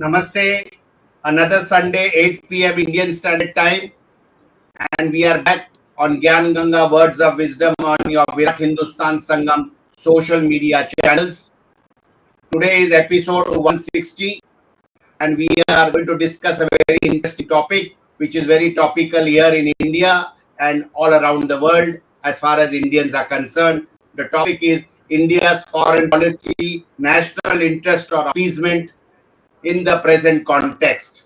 Namaste. Another Sunday, 8 p.m. Indian Standard Time, and we are back on Gyan Ganga Words of Wisdom on your Virat Hindustan Sangam social media channels. Today is episode 160, and we are going to discuss a very interesting topic, which is very topical here in India and all around the world as far as Indians are concerned. The topic is India's foreign policy, national interest or appeasement in the present context.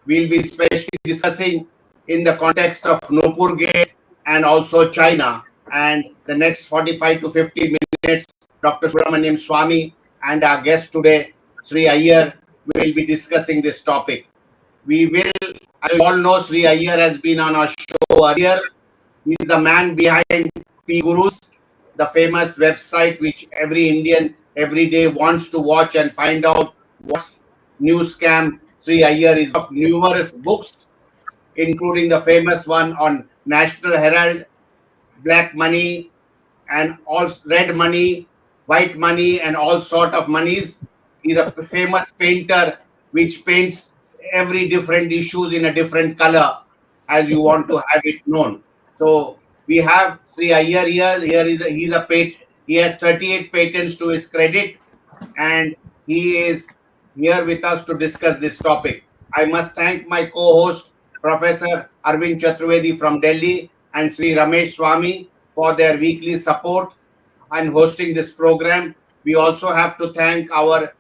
We'll be especially discussing in the context of Nopur Gate and also China. And the next 45 to 50 minutes, Dr. Subramanian Swamy and our guest today, Sree Iyer, will be discussing this topic. We will, as you all know, Sree Iyer has been on our show earlier. He is the man behind P Gurus, the famous website which every Indian every day wants to watch and find out what's new scam. Sree Iyer is of numerous books, including the famous one on National Herald, black money, and all red money, white money, and all sort of monies. He's a famous painter which paints every different issues in a different color as you want to have it known. So we have Sree Iyer here. He has 38 patents to his credit, and he is here with us to discuss this topic. I must thank my co-host, Professor Arvind Chaturvedi from Delhi, and Sri Ramesh Swamy for their weekly support and hosting this program. We also have to thank our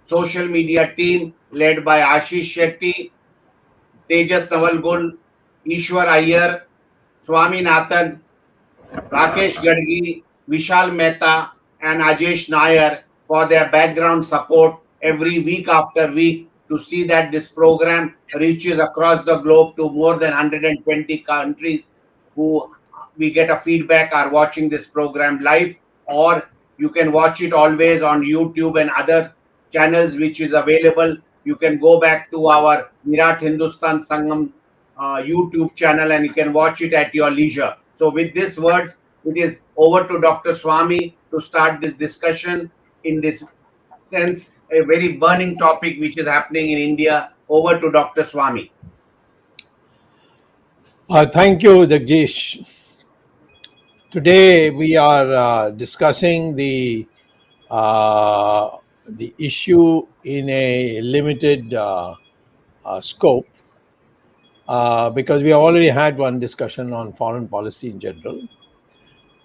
social media team led by Ashish Shetty, Tejas Navalgul, Ishwar Iyer, Swaminathan, Rakesh Gadgi, Vishal Mehta, and Ajesh Nair for their background support every week after week to see that this program reaches across the globe to more than 120 countries who we get a feedback are watching this program live, or you can watch it always on YouTube and other channels which is available. You can go back to our Virat Hindustan Sangam YouTube channel and you can watch it at your leisure. So with these words, it is over to Dr. Swamy to start this discussion in this sense, a very burning topic which is happening in India. Over to Dr. Swamy. Thank you, Jagdish. Today we are discussing the issue in a limited scope because we already had one discussion on foreign policy in general.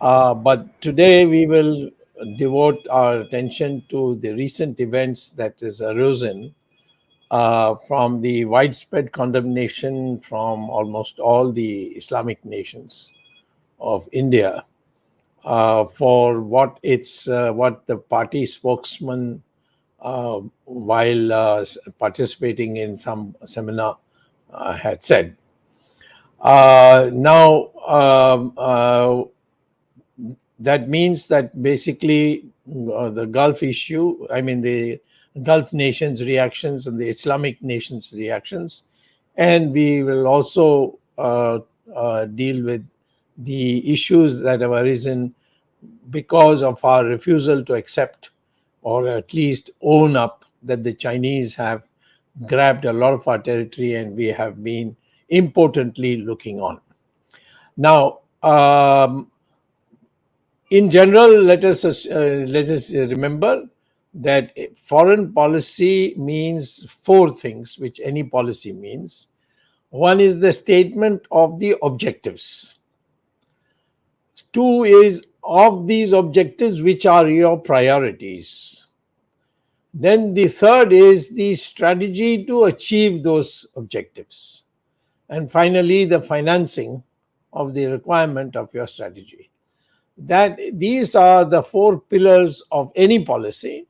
But today we will devote our attention to the recent events that has arisen from the widespread condemnation from almost all the Islamic nations of India for what the party spokesman while participating in some seminar had said. That means that basically the Gulf issue, the Gulf nations' reactions and the Islamic nations' reactions, and we will also deal with the issues that have arisen because of our refusal to accept or at least own up that the Chinese have grabbed a lot of our territory and we have been impotently looking on. Now, in general, let us remember that foreign policy means four things, which any policy means. One is the statement of the objectives. Two is of these objectives, which are your priorities. Then the third is the strategy to achieve those objectives. And finally, the financing of the requirement of your strategy. That these are the four pillars of any policy,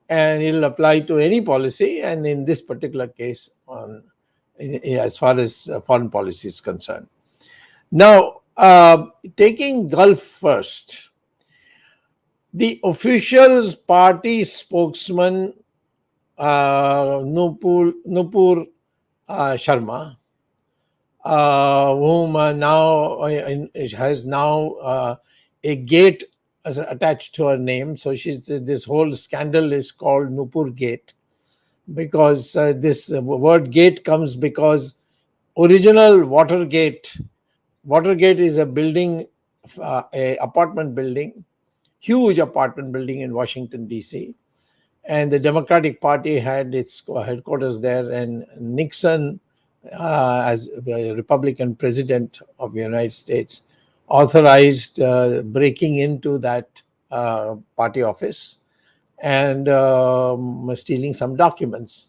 and it will apply to any policy, and in this particular case, as far as foreign policy is concerned. Now, taking Gulf first, the official party spokesman Nupur Sharma, whom has now a gate attached to her name. So this whole scandal is called Nupur Gate. because this word gate comes because original Watergate is a building, a apartment building, huge apartment building in Washington D.C., and the Democratic Party had its headquarters there, and Nixon, as a Republican president of the United States, authorized breaking into that party office and stealing some documents.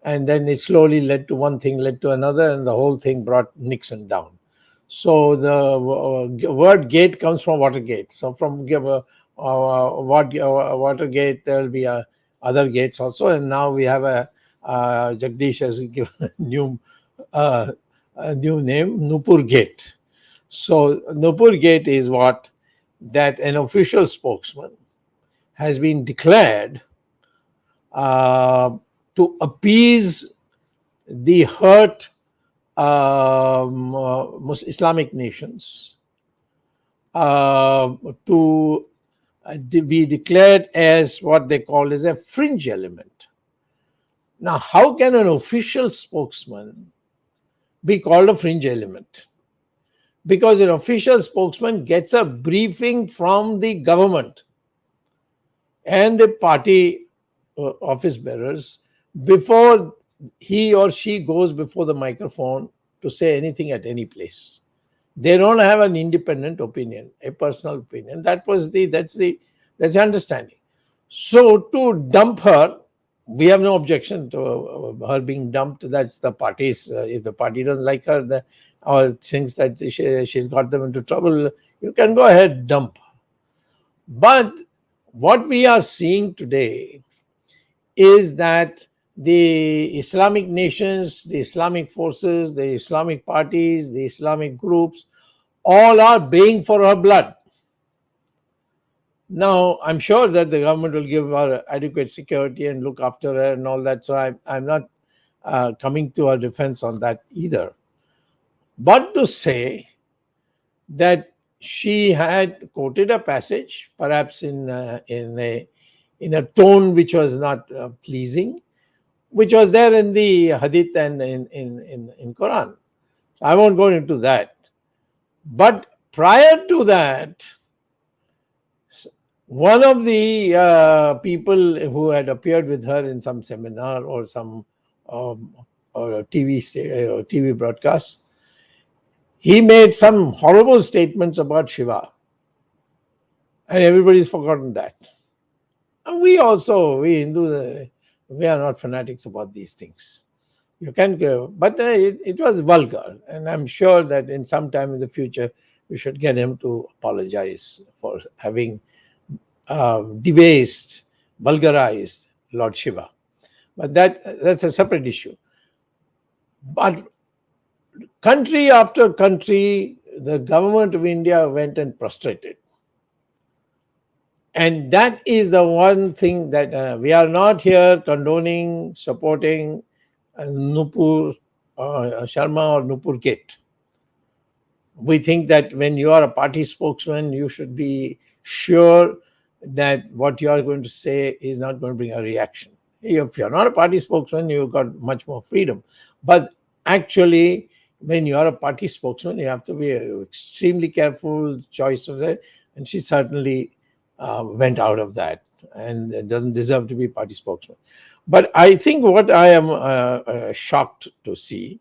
And then it slowly led to one thing, led to another, and the whole thing brought Nixon down. So the word gate comes from Watergate. So from Watergate, there will be other gates also. And now we have Jagdish has given uh, a new name, Nupur Gate. So Nupur Gate is what that an official spokesman has been declared to appease the hurt Islamic nations, to be declared as what they call as a fringe element. Now, how can an official spokesman be called a fringe element? Because an official spokesman gets a briefing from the government and the party office bearers before he or she goes before the microphone to say anything at any place. They don't have an independent opinion, a personal opinion. That's the understanding. So to dump her, we have no objection to her being dumped. That's the party's. If the party doesn't like her or thinks that she's got them into trouble, you can go ahead, dump her. But what we are seeing today is that the Islamic nations, the Islamic forces, the Islamic parties, the Islamic groups, all are baying for her blood. Now, I'm sure that the government will give her adequate security and look after her and all that. So I'm not coming to her defense on that either. But to say that she had quoted a passage, perhaps in a tone which was not pleasing, which was there in the Hadith and in Quran. So I won't go into that. But prior to that, one of the people who had appeared with her in some seminar or some or TV broadcast, he made some horrible statements about Shiva, and everybody's forgotten that. And we Hindus, we are not fanatics about these things. You can go, but it was vulgar, and I'm sure that in some time in the future we should get him to apologize for having debased, vulgarized Lord Shiva. But that's a separate issue. But country after country, the government of India went and prostrated. And that is the one thing that we are not here condoning, supporting Nupur Sharma or Nupur Gate. We think that when you are a party spokesman, you should be sure that what you are going to say is not going to bring a reaction. If you're not a party spokesman, you've got much more freedom. But actually, when you are a party spokesman, you have to be extremely careful choice of that. And she certainly went out of that and doesn't deserve to be party spokesman. But I think what I am shocked to see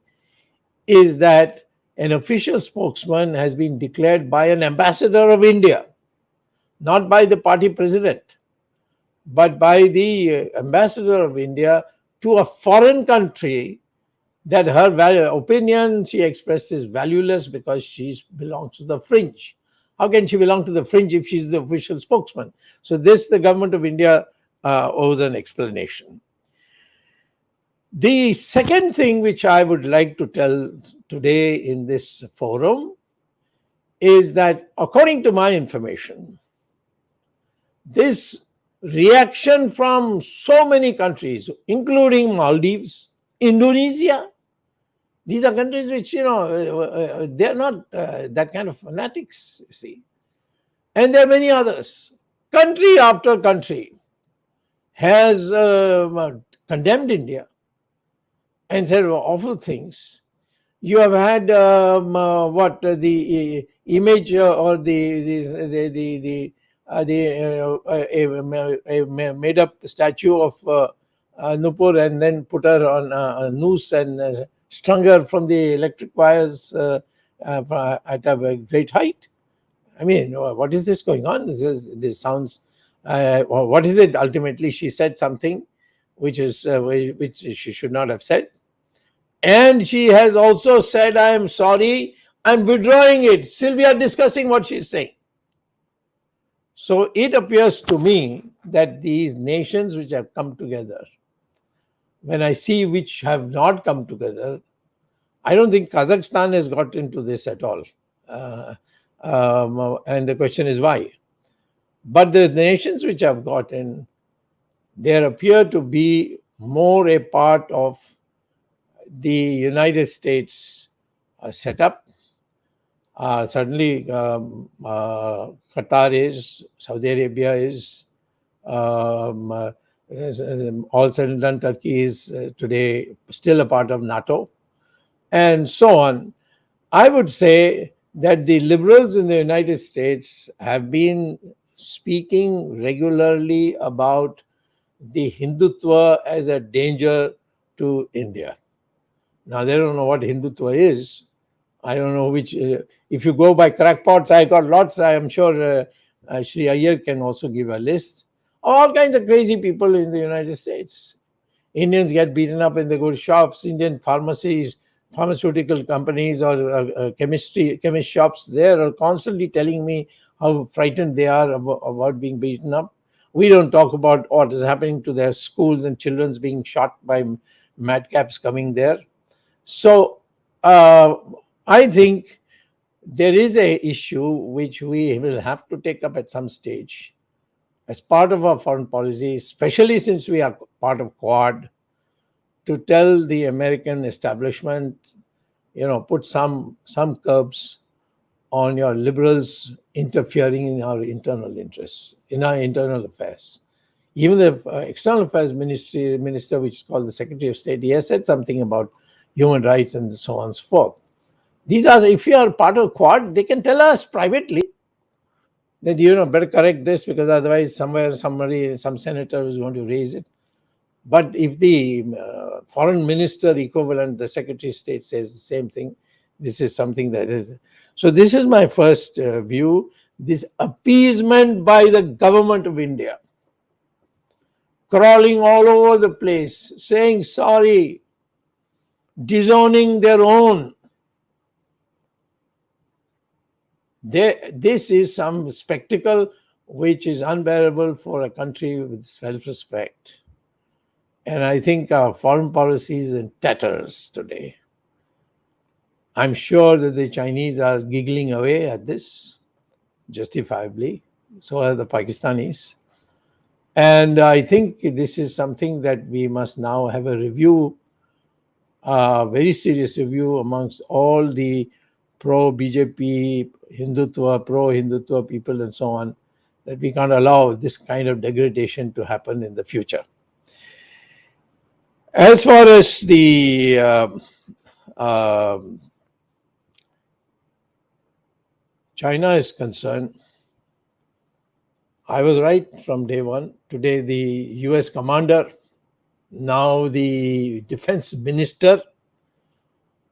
is that an official spokesman has been declared by an ambassador of India, not by the party president, but by the ambassador of India to a foreign country, that her opinion she expressed is valueless because she belongs to the fringe. How can she belong to the fringe if she's the official spokesman? So the government of India owes an explanation. The second thing which I would like to tell today in this forum is that, according to my information, this reaction from so many countries, including Maldives, Indonesia, these are countries which, they're not that kind of fanatics, you see. And there are many others. Country after country has condemned India and said awful things. You have had the image or a made up statue of Nupur and then put her on a noose and strung her from the electric wires at a great height. I mean, what is this going on? This sounds. What is it? Ultimately, she said something which she should not have said, and she has also said, "I am sorry. I'm withdrawing it." Still, we are discussing what she's saying. So it appears to me that these nations which have come together, when I see which have not come together, I don't think Kazakhstan has got into this at all. And the question is why. But the nations which have gotten, there appear to be more a part of the United States setup. Certainly, Qatar is, Saudi Arabia is, all said and done, Turkey is today still a part of NATO, and so on. I would say that the liberals in the United States have been speaking regularly about the Hindutva as a danger to India. Now, they don't know what Hindutva is. I don't know which. If you go by crackpots, I got lots. I am sure Sree Iyer can also give a list of all kinds of crazy people in the United States. Indians get beaten up in the good shops. Indian pharmacies, pharmaceutical companies, or chemist shops there are constantly telling me how frightened they are about being beaten up. We don't talk about what is happening to their schools and children's being shot by madcaps coming there. So I think there is a issue which we will have to take up at some stage as part of our foreign policy, especially since we are part of Quad, to tell the American establishment, put some curbs on your liberals interfering in our internal interests, in our internal affairs. Even the External Affairs Minister, which is called the Secretary of State, he has said something about human rights and so on and so forth. These are, if you are part of Quad, they can tell us privately that, better correct this because otherwise some senator is going to raise it. But if the foreign minister equivalent, the Secretary of State, says the same thing, this is something that is. So this is my first view. This appeasement by the government of India, crawling all over the place, saying sorry, disowning their own. This is some spectacle which is unbearable for a country with self-respect. And I think our foreign policy is in tatters today. I'm sure that the Chinese are giggling away at this, justifiably. So are the Pakistanis. And I think this is something that we must now have a review, a very serious review amongst all the pro-BJP, pro-Hindutva people and so on, that we can't allow this kind of degradation to happen in the future. As far as the China is concerned, I was right from day one. Today, the US commander, now the defense minister,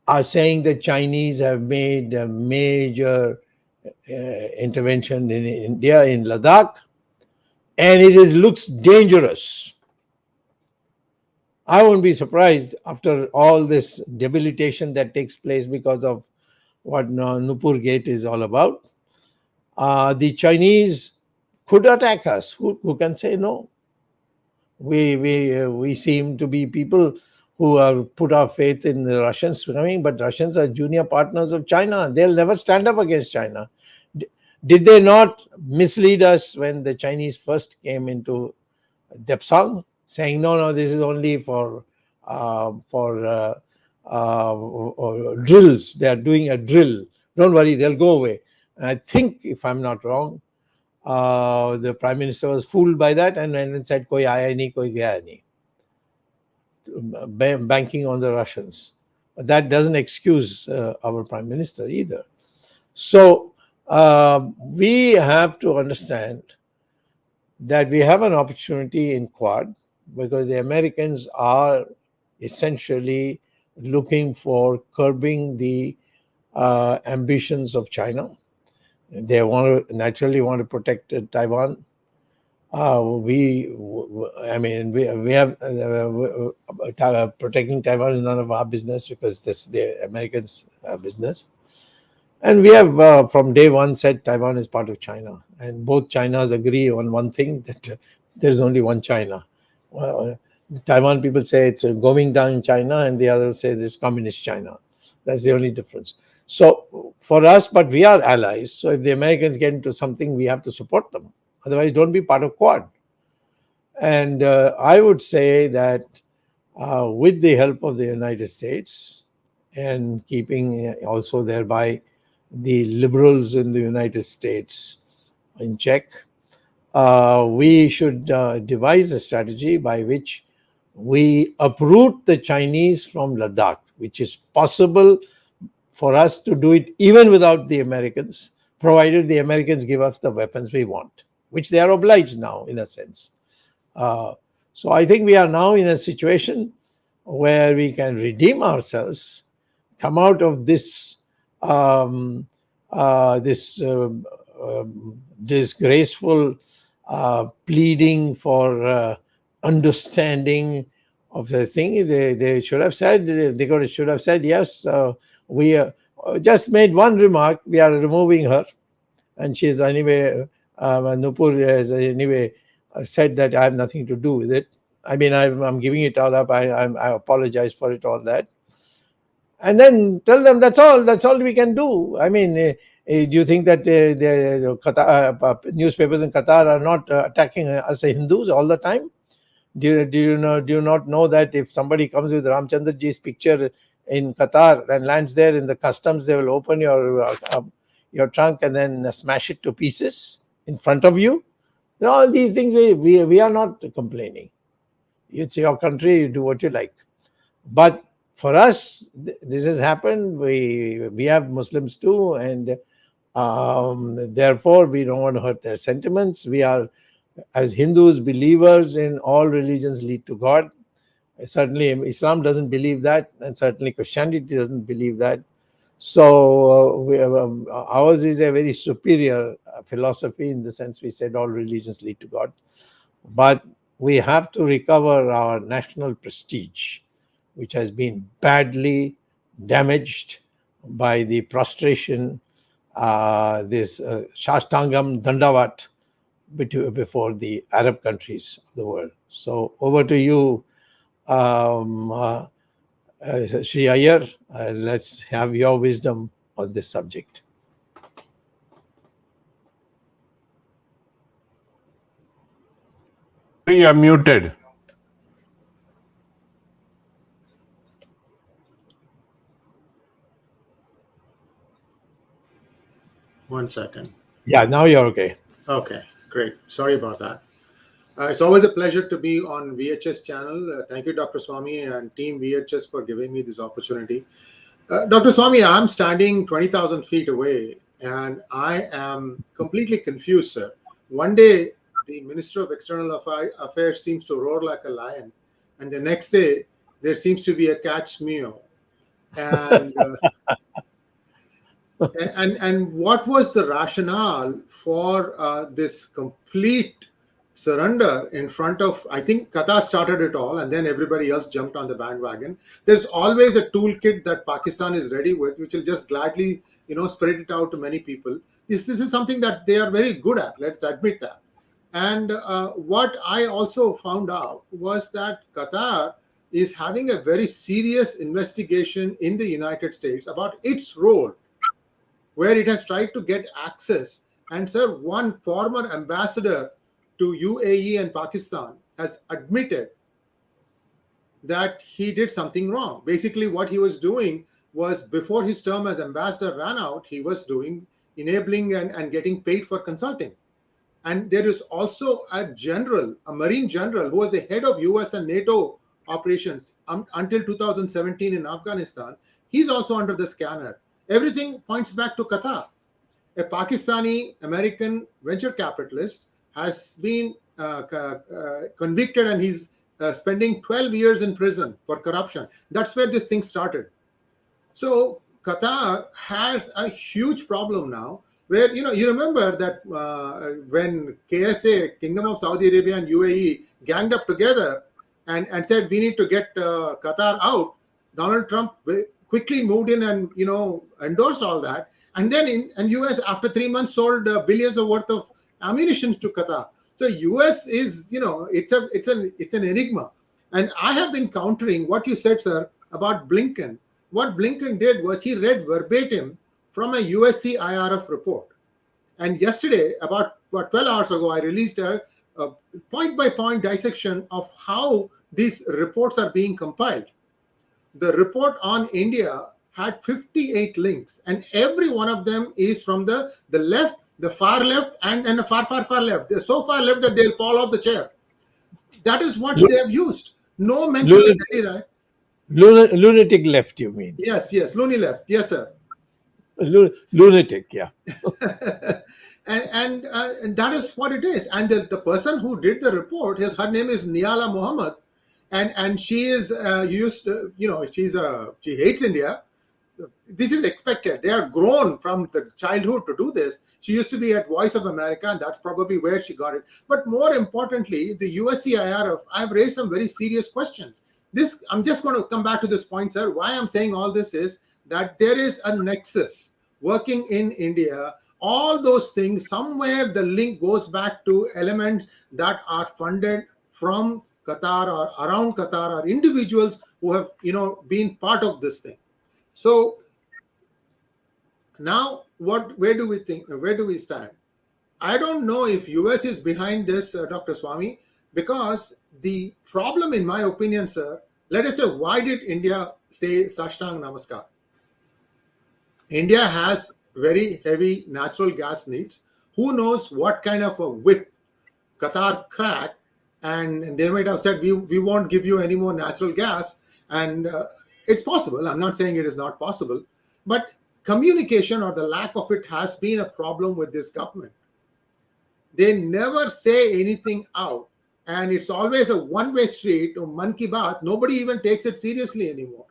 are saying that Chinese have made a major intervention in India, in Ladakh, and it looks dangerous. I won't be surprised after all this debilitation that takes place because of what Nupur Gate is all about. The Chinese could attack us. Who can say no? We seem to be people who have put our faith in the Russians coming, but Russians are junior partners of China. They'll never stand up against China. Did they not mislead us when the Chinese first came into Depsang, saying, no, this is only for drills. They are doing a drill. Don't worry, they'll go away. And I think, if I'm not wrong, the Prime Minister was fooled by that and said, koi aaya nahi, koi gaya nahi. banking on the Russians. But that doesn't excuse our prime minister either. So we have to understand that we have an opportunity in Quad because the Americans are essentially looking for curbing the ambitions of China. They naturally want to protect Taiwan. We have protecting Taiwan is none of our business because this the Americans' business. And we have from day one said Taiwan is part of China, and both Chinas agree on one thing, that there is only one China. Well, the Taiwan people say it's going down China, and the others say this communist China. That's the only difference. So for us, but we are allies. So if the Americans get into something, we have to support them. Otherwise, don't be part of Quad. And I would say that with the help of the United States and keeping also thereby the liberals in the United States in check, we should devise a strategy by which we uproot the Chinese from Ladakh, which is possible for us to do it even without the Americans, provided the Americans give us the weapons we want, which they are obliged now in a sense. So I think we are now in a situation where we can redeem ourselves, come out of this disgraceful pleading for understanding of this thing. They should have said, should have said, yes, we just made one remark, we are removing her, and she's anyway, Nupur has anyway said that I have nothing to do with it. I mean, I'm giving it all up. I apologize for it, all that. And then tell them that's all we can do. I mean, do you think that the Qatar, newspapers in Qatar are not attacking us Hindus all the time? Do you not know that if somebody comes with Ramchandra ji's picture in Qatar and lands there in the customs, they will open your trunk and then smash it to pieces in front of you? All these things we are not complaining. It's your country, you do what you like. But for us, this has happened. We have Muslims too, and therefore we don't want to hurt their sentiments. We are, as Hindus, believers in all religions lead to God. Certainly Islam doesn't believe that, and certainly Christianity doesn't believe that. So ours is a very superior philosophy in the sense we said all religions lead to God. But we have to recover our national prestige, which has been badly damaged by the prostration, this Shashtangam Dandavat before the Arab countries of the world. So over to you, Sree Iyer. Let's have your wisdom on this subject. You are muted. One second. Yeah, now you're okay. Okay, great. Sorry about that. It's always a pleasure to be on VHS channel. Thank you, Dr. Swamy and team VHS for giving me this opportunity. Dr. Swamy, I'm standing 20,000 feet away and I am completely confused, sir. One day, the Minister of External Affairs seems to roar like a lion, and the next day, there seems to be a cat's meow. And and what was the rationale for this complete surrender in front of, I think Qatar started it all and then everybody else jumped on the bandwagon. There's always a toolkit that Pakistan is ready with, which will just gladly, spread it out to many people. This is something that they are very good at, let's admit that. And what I also found out was that Qatar is having a very serious investigation in the United States about its role, where it has tried to get access. And sir, one former ambassador to UAE and Pakistan has admitted that he did something wrong. Basically, what he was doing was, before his term as ambassador ran out, he was doing enabling and getting paid for consulting. And there is also a general, a Marine general, who was the head of US and NATO operations until 2017 in Afghanistan, he's also under the scanner. Everything points back to Qatar. A Pakistani American venture capitalist has been convicted, and he's spending 12 years in prison for corruption. That's where this thing started. So Qatar has a huge problem now, where you remember that when KSA, Kingdom of Saudi Arabia and UAE, ganged up together and said we need to get Qatar out, Donald Trump quickly moved in and endorsed all that, and then US after 3 months sold billions of worth of ammunition to Qatar. So US is it's an enigma, and I have been countering what you said, sir, about Blinken. What Blinken did was he read verbatim from a USC IRF report. And yesterday, about 12 hours ago, I released a point-by-point dissection of how these reports are being compiled. The report on India had 58 links, and every one of them is from the left, the far left, and the far left. They're so far left that they'll fall off the chair. That is what they have used. No mention of Delhi, right? Lunatic left, you mean? Yes, loony left. Yes, sir. Lunatic, yeah. and that is what it is. And the person who did the report, her name is Niala Muhammad, and she is she hates India. This is expected. They are grown from the childhood to do this. She used to be at Voice of America, and that's probably where she got it. But more importantly, the USC IRF, I've raised some very serious questions. I'm just going to come back to this point, sir. Why I'm saying all this is that there is a nexus working in India. All those things, somewhere the link goes back to elements that are funded from Qatar or around Qatar, or individuals who have been part of this thing. So now where do we stand? I don't know if US is behind this, Dr. Swamy, because the problem, in my opinion, sir, let us say, why did India say Sashtang Namaskar? India has very heavy natural gas needs. Who knows what kind of a whip Qatar cracked, and they might have said, we won't give you any more natural gas. And it's possible. I'm not saying it is not possible. But communication, or the lack of it, has been a problem with this government. They never say anything out. And it's always a one-way street, or man ki baat. Nobody even takes it seriously anymore.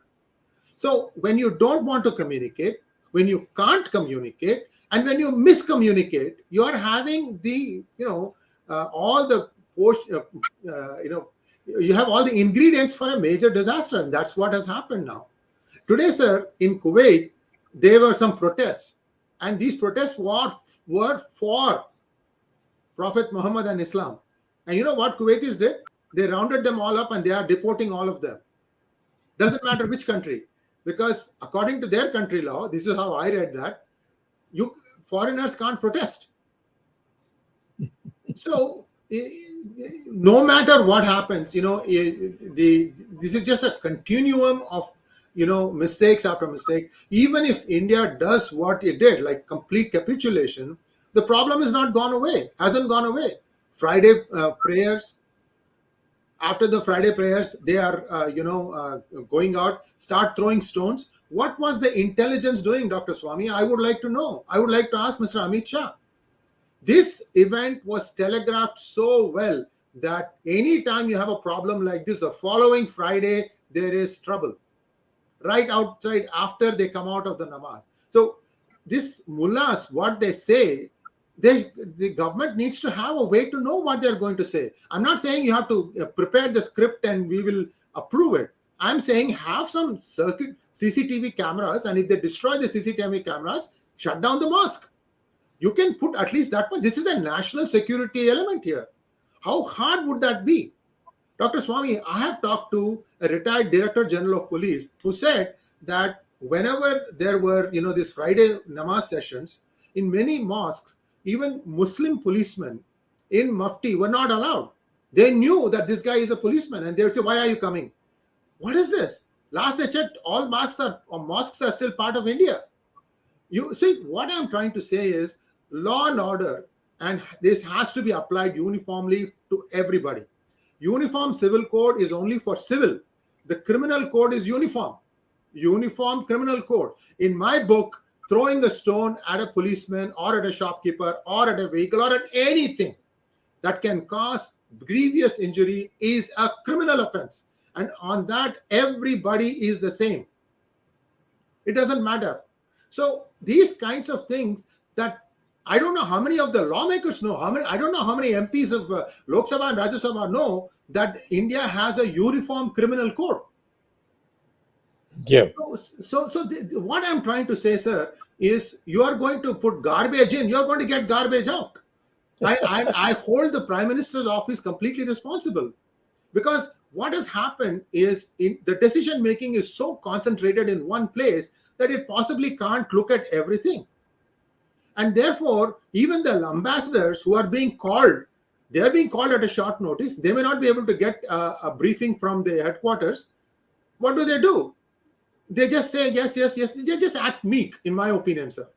So when you don't want to communicate, when you can't communicate, and when you miscommunicate, you are having the, all the you have all the ingredients for a major disaster, and that's what has happened now. Today, sir, in Kuwait, there were some protests, and these protests were for Prophet Muhammad and Islam. And you know what Kuwaitis did? They rounded them all up, and they are deporting all of them. Doesn't matter which country, because according to their country law, this is how I read that, foreigners can't protest. So no matter what happens, this is just a continuum of mistakes after mistake. Even if India does what it did, like complete capitulation, the problem is not gone away, hasn't gone away. Friday prayers. After the Friday prayers, they are, going out, start throwing stones. What was the intelligence doing, Dr. Swamy? I would like to know. I would like to ask Mr. Amit Shah. This event was telegraphed so well that anytime you have a problem like this, the following Friday, there is trouble. Right outside, after they come out of the namaz. So this mullahs, what they say, the government needs to have a way to know what they're going to say. I'm not saying you have to prepare the script and we will approve it. I'm saying have some CCTV cameras, and if they destroy the CCTV cameras, shut down the mosque. You can put at least that much. This is a national security element here. How hard would that be? Dr. Swamy, I have talked to a retired Director General of Police who said that whenever there were, these Friday namaz sessions, in many mosques, even Muslim policemen in Mufti were not allowed. They knew that this guy is a policeman, and they would say, why are you coming? What is this? Last I checked, all mosques are still part of India. You see, what I'm trying to say is law and order, and this has to be applied uniformly to everybody. Uniform civil code is only for civil. The criminal code is uniform. Uniform criminal code. In my book, throwing a stone at a policeman or at a shopkeeper or at a vehicle or at anything that can cause grievous injury is a criminal offense. And on that, everybody is the same. It doesn't matter. So these kinds of things that I don't know how many of the lawmakers know, I don't know how many MPs of Lok Sabha and Rajya Sabha know that India has a uniform criminal code. Yeah. So what I'm trying to say, sir, is you are going to put garbage in, you're going to get garbage out. I hold the Prime Minister's office completely responsible, because what has happened is the decision making is so concentrated in one place that it possibly can't look at everything. And therefore, even the ambassadors who are being called, they are being called at a short notice. They may not be able to get a briefing from the headquarters. What do? They just say yes, yes, yes. They just act meek, in my opinion, sir.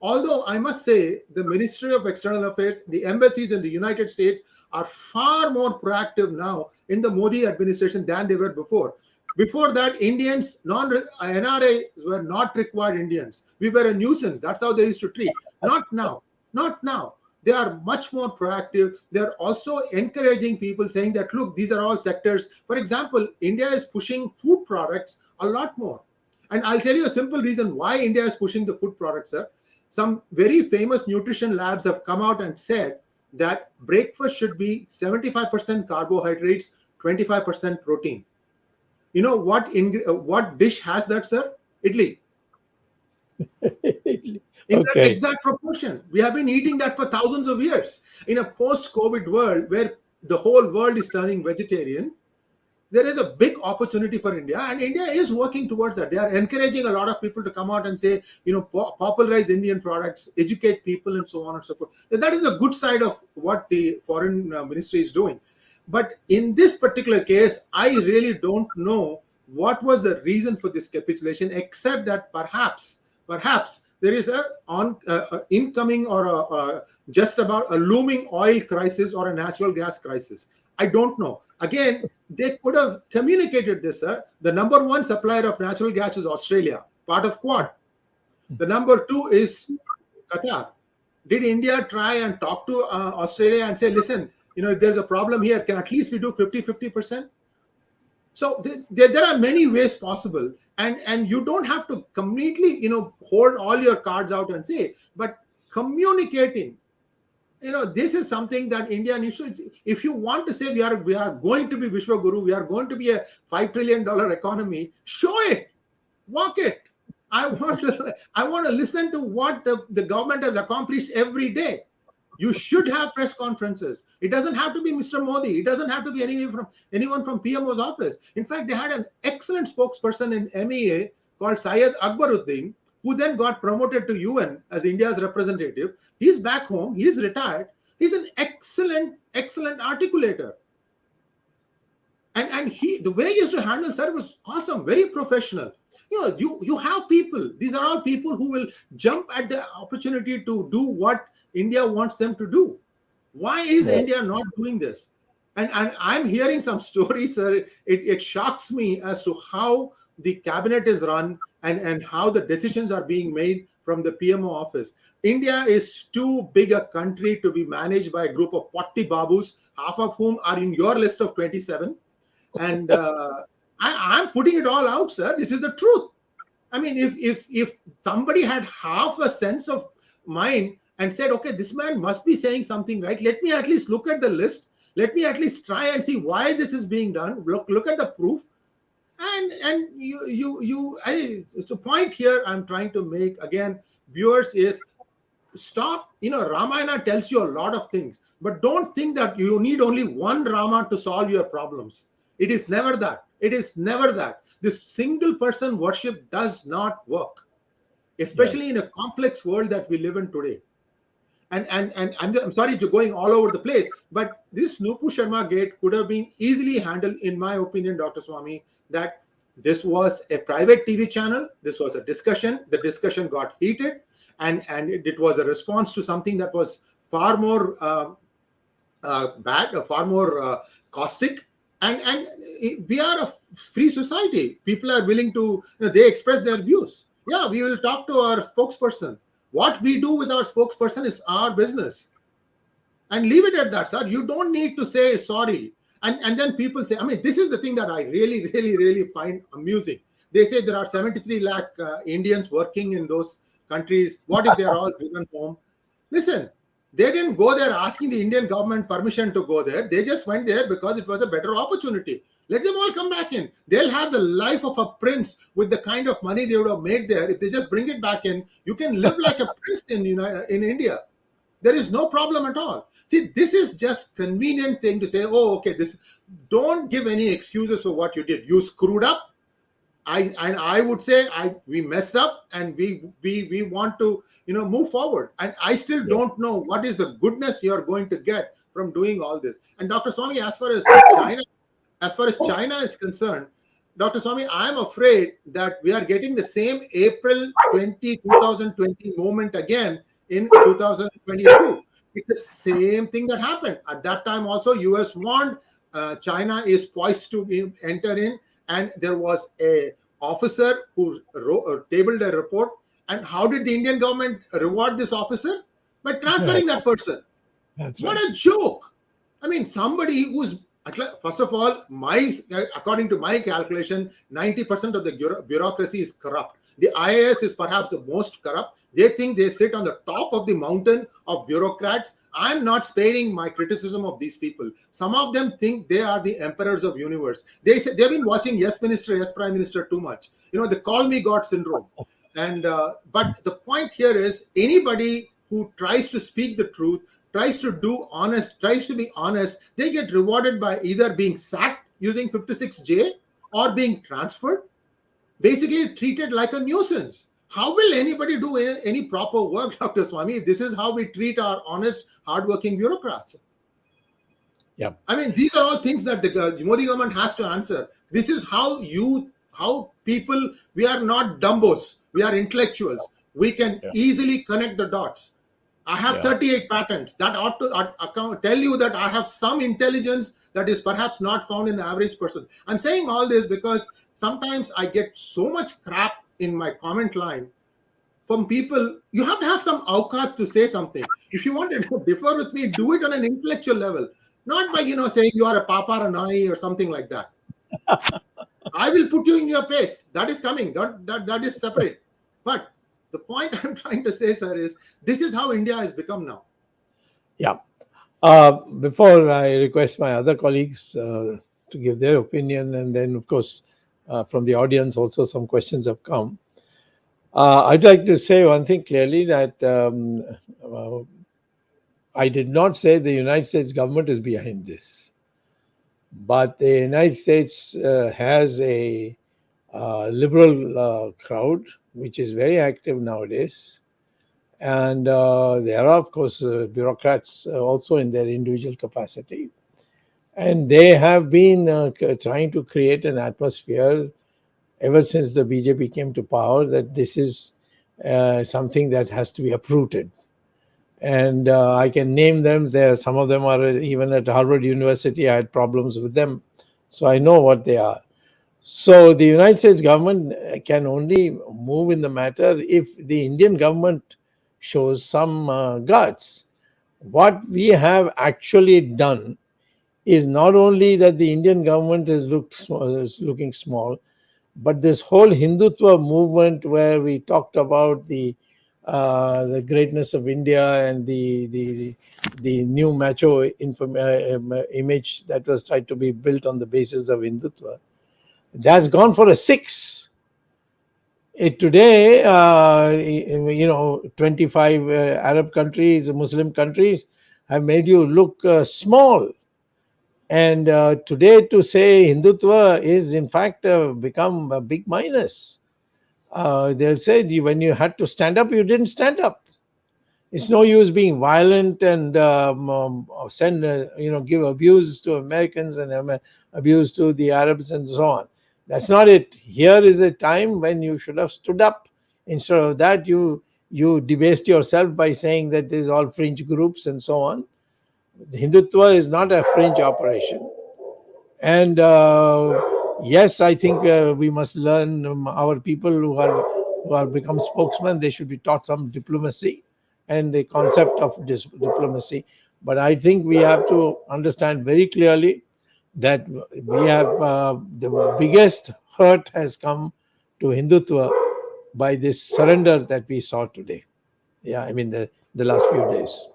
Although I must say the Ministry of External Affairs, the embassies in the United States are far more proactive now in the Modi administration than they were before. Before that, Indians, NRA were not required Indians. We were a nuisance. That's how they used to treat. Not now. Not now. They are much more proactive. They're also encouraging people, saying that, look, these are all sectors. For example, India is pushing food products a lot more. And I'll tell you a simple reason why India is pushing the food products, sir. Some very famous nutrition labs have come out and said that breakfast should be 75% carbohydrates, 25% protein. You know what dish has that, sir? Idli. In that exact proportion. We have been eating that for thousands of years. In a post-COVID world where the whole world is turning vegetarian, there is a big opportunity for India, and India is working towards that. They are encouraging a lot of people to come out and say, popularize Indian products, educate people, and so on and so forth. And that is a good side of what the foreign ministry is doing. But in this particular case, I really don't know what was the reason for this capitulation, except that perhaps there is a incoming or just about a looming oil crisis or a natural gas crisis. I don't know. Again, they could have communicated this, sir. The number one supplier of natural gas is Australia, part of Quad. The number two is Qatar. Did India try and talk to Australia and say, listen, if there's a problem here, can at least we do 50%? So there are many ways possible. And you don't have to completely, hold all your cards out and say, but communicating, this is something that India needs to. If you want to say we are going to be Vishwaguru, we are going to be a $5 trillion economy, show it, walk it. I want to listen to what the government has accomplished every day. You should have press conferences. It doesn't have to be Mr. Modi. It doesn't have to be anyone from PMO's office. In fact, they had an excellent spokesperson in MEA called Syed Akbaruddin, who then got promoted to UN as India's representative. He's back home. He's retired. He's an excellent articulator. And the way he used to handle, sir, was awesome, very professional. You have people. These are all people who will jump at the opportunity to do what India wants them to do. Why is India not doing this? And I'm hearing some stories, sir. It shocks me as to how the cabinet is run and how the decisions are being made from the PMO office. India is too big a country to be managed by a group of 40 babus, half of whom are in your list of 27. And I'm putting it all out, sir. This is the truth. I mean, if somebody had half a sense of mind and said, okay, this man must be saying something right, let me at least look at the list. Let me at least try and see why this is being done. Look at the proof. And the point here I'm trying to make, again, viewers, is stop. Ramayana tells you a lot of things, but don't think that you need only one Rama to solve your problems. It is never that. It is never that. This single person worship does not work, especially in a complex world that we live in today. And I'm sorry to going all over the place, but this Nupu Sharma gate could have been easily handled, in my opinion, Dr. Swamy, that this was a private TV channel. This was a discussion. The discussion got heated, and it was a response to something that was far more bad, far more caustic. And we are a free society. People are willing to, they express their views. Yeah, we will talk to our spokesperson. What we do with our spokesperson is our business. And leave it at that, sir. You don't need to say sorry. And then people say, I mean, this is the thing that I really, really, really find amusing. They say there are 73 lakh Indians working in those countries. What if they are all driven home? Listen, they didn't go there asking the Indian government permission to go there. They just went there because it was a better opportunity. Let them all come back in. They'll have the life of a prince with the kind of money they would have made there. If they just bring it back in, you can live like a prince in India. There is no problem at all. See, this is just convenient thing to say, oh, okay, this. Don't give any excuses for what you did. You screwed up. I would say we messed up, and we want to move forward. And I still don't know what is the goodness you are going to get from doing all this. And Dr. Swamy, as far as China is concerned, Dr. Swamy, I am afraid that we are getting the same April 2020 moment again in 2022. It's the same thing that happened. At that time also, US warned China is poised to enter in, and there was a officer who tabled a report. And how did the Indian government reward this officer? By transferring that person. That's What right. a joke. I mean, somebody who's, first of all, according to my calculation, 90% of the bureaucracy is corrupt. The IAS is perhaps the most corrupt. They think they sit on the top of the mountain of bureaucrats. I'm not sparing my criticism of these people. Some of them think they are the emperors of universe. They've been watching Yes Minister, Yes Prime Minister too much. The call me God syndrome. And but the point here is, anybody who tries to speak the truth, tries to be honest, they get rewarded by either being sacked using 56J or being transferred, basically treated like a nuisance. How will anybody do any proper work, Dr. Swamy, if this is how we treat our honest, hardworking bureaucrats? Yeah. I mean, these are all things that the Modi government has to answer. This is how people, we are not dumbos, we are intellectuals. We can easily connect the dots. I have 38 patents. That ought to tell you that I have some intelligence that is perhaps not found in the average person. I'm saying all this because sometimes I get so much crap in my comment line from people. You have to have some awkaat to say something. If you want to differ with me, do it on an intellectual level, not by saying you are a papa ranai or something like that. I will put you in your paste. That is coming. That is separate. But the point I'm trying to say, sir, is this is how India has become now. Yeah. Before I request my other colleagues to give their opinion, and then, of course, from the audience also some questions have come. I'd like to say one thing clearly, that I did not say the United States government is behind this, but the United States has a liberal crowd which is very active nowadays. And there are, of course, bureaucrats also in their individual capacity. And they have been trying to create an atmosphere ever since the BJP came to power that this is something that has to be uprooted. And I can name them. Some of them are even at Harvard University. I had problems with them, so I know what they are. So the United States government can only move in the matter if the Indian government shows some guts. What we have actually done is not only that the Indian government is looking small, but this whole Hindutva movement, where we talked about the greatness of India and the new macho image that was tried to be built on the basis of Hindutva, that's gone for a 6. Today, 25 Arab countries, Muslim countries have made you look small. And today to say Hindutva is in fact become a big minus. They'll say when you had to stand up, you didn't stand up. It's no use being violent and give abuse to Americans and abuse to the Arabs and so on. That's not it. Here is a time when you should have stood up. Instead of that, you debased yourself by saying that these all fringe groups and so on. Hindutva is not a fringe operation. And yes, I think we must learn, our people who are become spokesmen, they should be taught some diplomacy and the concept of diplomacy. But I think we have to understand very clearly that we have the biggest hurt has come to Hindutva by this surrender that we saw today. Yeah, I mean the last few days.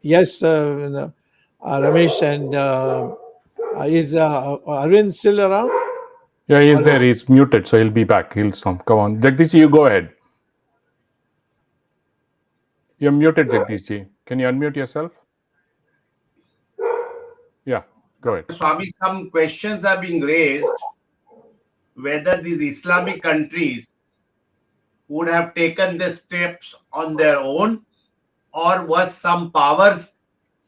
Yes, Ramesh, and is Arvind still around? Yeah, he's there. He's muted, so he'll be back. He'll come on. Jagdish, you go ahead. You're muted, Jagdish. Can you unmute yourself? Yeah, go ahead. Swamy, some questions are being raised whether these Islamic countries would have taken the steps on their own, or was some powers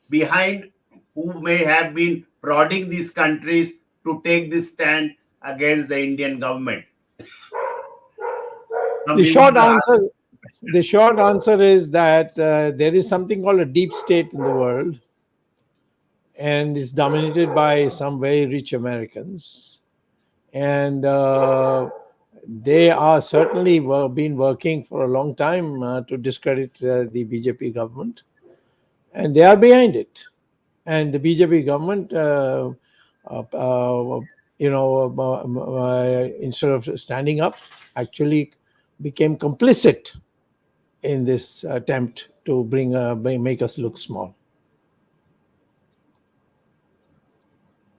behind who may have been prodding these countries to take this stand against the Indian government. The short answer is that there is something called a deep state in the world, and it's dominated by some very rich Americans, and they are certainly been working for a long time to discredit the BJP government, and they are behind it. And the BJP government, instead of standing up, actually became complicit in this attempt to make us look small.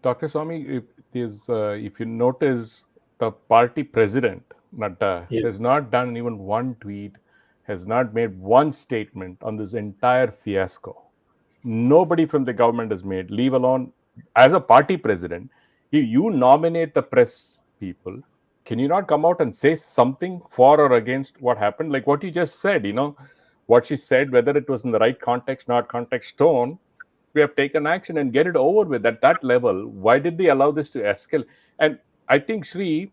Dr. Swamy, if you notice, the party president, Nadda, has not done even one tweet, has not made one statement on this entire fiasco. Nobody from the government has made, leave alone, as a party president, you nominate the press people. Can you not come out and say something for or against what happened? Like what you just said, what she said, whether it was in the right context, not context, tone, we have taken action and get it over with at that level. Why did they allow this to escalate? And I think, Sree,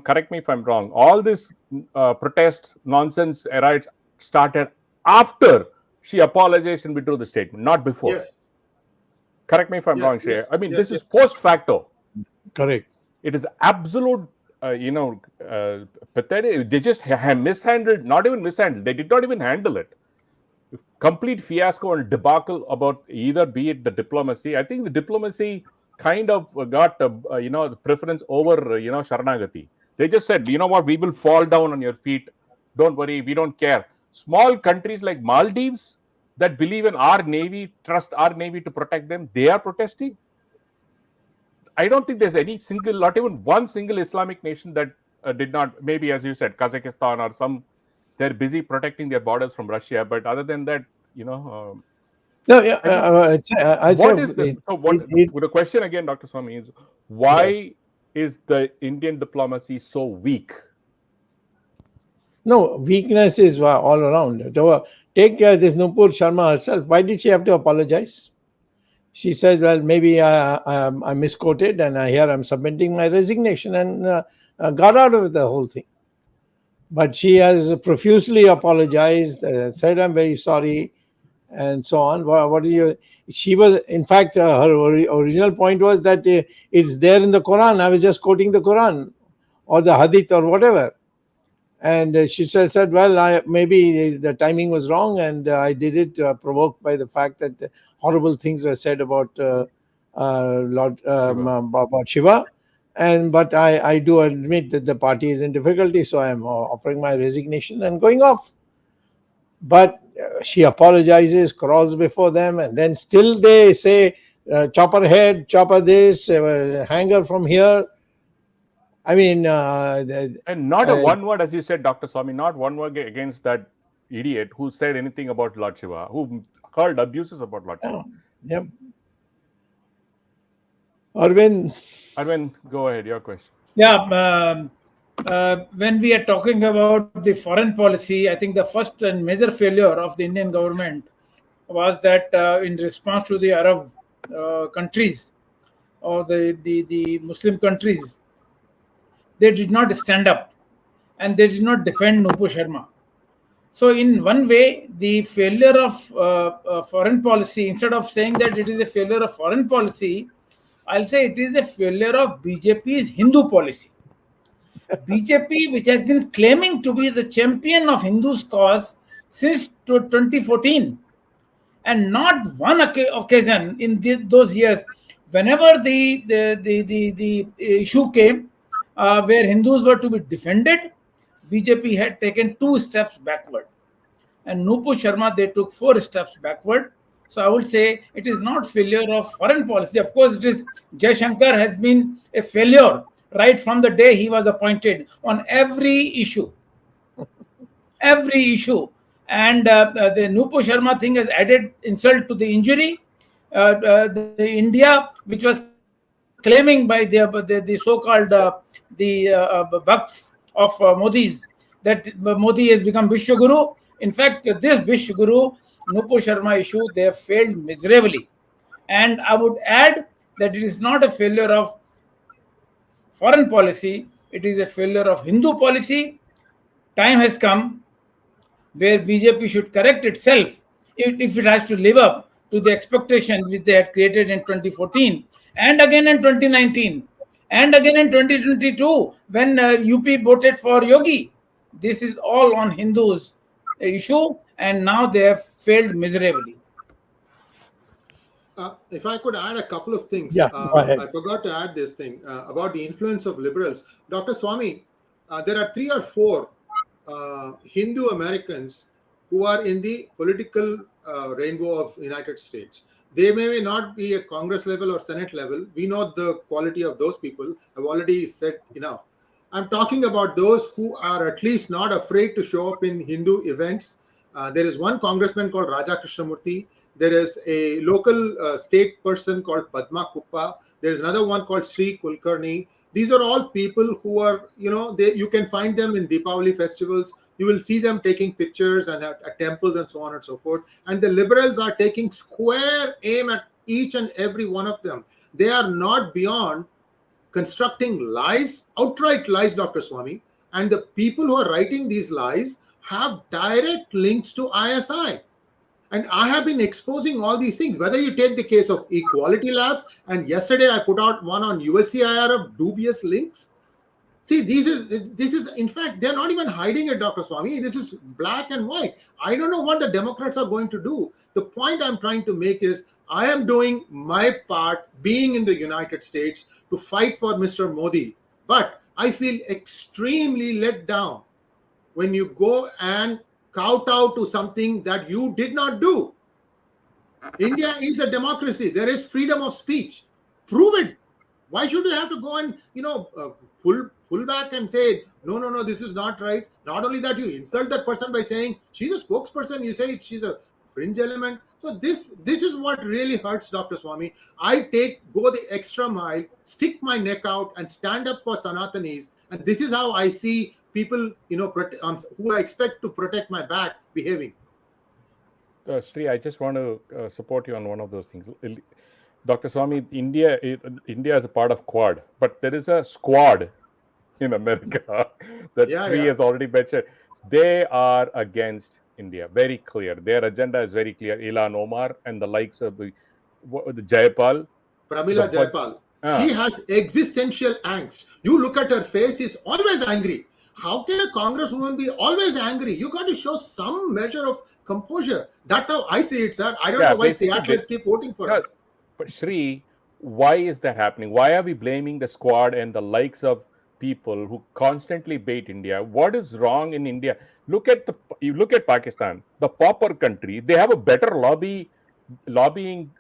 correct me if I'm wrong, all this protest nonsense started after she apologized and withdrew the statement, not before. Yes. Correct me if I'm wrong, Sree. This is post facto. Correct. It is absolute, pathetic. They just mishandled, not even mishandled. They did not even handle it. Complete fiasco and debacle about either be it the diplomacy. I think the diplomacy kind of got the preference over Sharanagati. They just said, you know what, we will fall down on your feet. Don't worry, we don't care. Small countries like Maldives that believe in our navy, trust our navy to protect them, they are protesting. I don't think there's not even one single Islamic nation that did not. Maybe, as you said, Kazakhstan or some. They're busy protecting their borders from Russia, but other than that, No, yeah. The question again, Dr. Swamy, is why is the Indian diplomacy so weak? No, weakness is all around. Take this Nupur Sharma herself. Why did she have to apologize? She said, well, maybe I misquoted, and here I'm submitting my resignation, and got out of the whole thing. But she has profusely apologized, said, I'm very sorry, and so on. She was, in fact, her original point was that it's there in the Quran. I was just quoting the Quran or the Hadith or whatever. And she said, well, maybe the timing was wrong, and I did it provoked by the fact that horrible things were said about Shiva. But I do admit that the party is in difficulty, so I'm offering my resignation and going off. But she apologizes, crawls before them, and then still they say, chop her head, chop her this, hang her from here. I mean... and not one word, as you said, Dr. Swamy, not one word against that idiot who said anything about Lord Shiva, who heard abuses about Lord Shiva. Yeah. Arvind, go ahead, your question. Yeah, when we are talking about the foreign policy, I think the first and major failure of the Indian government was that in response to the Arab countries or the Muslim countries, they did not stand up and they did not defend Nupur Sharma. So, in one way, the failure of foreign policy, instead of saying that it is a failure of foreign policy, I'll say it is a failure of BJP's Hindu policy. BJP, which has been claiming to be the champion of Hindus' cause since 2014, and not one occasion in those years, whenever the issue came where Hindus were to be defended, BJP had taken 2 steps backward. And Nupur Sharma, they took 4 steps backward. So I would say it is not failure of foreign policy. Of course, it is. Jaishankar has been a failure right from the day he was appointed on every issue. Every issue. And the Nupur Sharma thing has added insult to the injury. The India, which was claiming by the so-called Bhakts of Modi's, that Modi has become Vishwaguru. In fact, this Vishwaguru, Nupur Sharma issue, they have failed miserably. And I would add that it is not a failure of foreign policy, it is a failure of Hindu policy. Time has come where BJP should correct itself if it has to live up to the expectation which they had created in 2014 and again in 2019 and again in 2022 when UP voted for Yogi. This is all on Hindus issue, and now they have failed miserably. If I could add a couple of things. Yeah, go ahead. I forgot to add this thing about the influence of liberals. Dr. Swamy, there are 3 or 4 Hindu Americans who are in the political rainbow of United States. They may not be at Congress level or Senate level. We know the quality of those people. I've already said enough. I'm talking about those who are at least not afraid to show up in Hindu events. There is one congressman called Raja Krishnamurthy. There is a local state person called Padma Kuppa. There is another one called Sree Kulkarni. These are all people who are, you can find them in Deepavali festivals. You will see them taking pictures and at temples and so on and so forth. And the liberals are taking square aim at each and every one of them. They are not beyond constructing lies, outright lies, Dr. Swamy. And the people who are writing these lies have direct links to ISI. And I have been exposing all these things, whether you take the case of Equality Labs, and yesterday I put out one on USCIR of dubious links. See, this is in fact, they're not even hiding it, Dr. Swamy. This is black and white. I don't know what the Democrats are going to do. The point I'm trying to make is I am doing my part, being in the United States, to fight for Mr. Modi. But I feel extremely let down when you go and kowtow to something that you did not do. India is a democracy. There is freedom of speech. Prove it. Why should you have to go and pull back and say no, this is not right? Not only that, you insult that person by saying she's a spokesperson. You say she's a fringe element. So this is what really hurts, Dr. Swamy. I go the extra mile, stick my neck out, and stand up for Sanatanis. And this is how I see people, who I expect to protect my back, behaving. Sree, I just want to support you on one of those things. Dr. Swamy, India is a part of Quad, but there is a squad in America that Sree has already mentioned. They are against India, very clear. Their agenda is very clear. Ilhan Omar and the likes of the Jayapal. Pramila Jayapal. She has existential angst. You look at her face, she's always angry. How can a congresswoman be always angry? You got to show some measure of composure. That's how I see it, sir. I don't know why Seattleites keep voting for her. But Sree, why is that happening? Why are we blaming the squad and the likes of people who constantly bait India? What is wrong in India? You look at Pakistan, the pauper country. They have a better lobbying,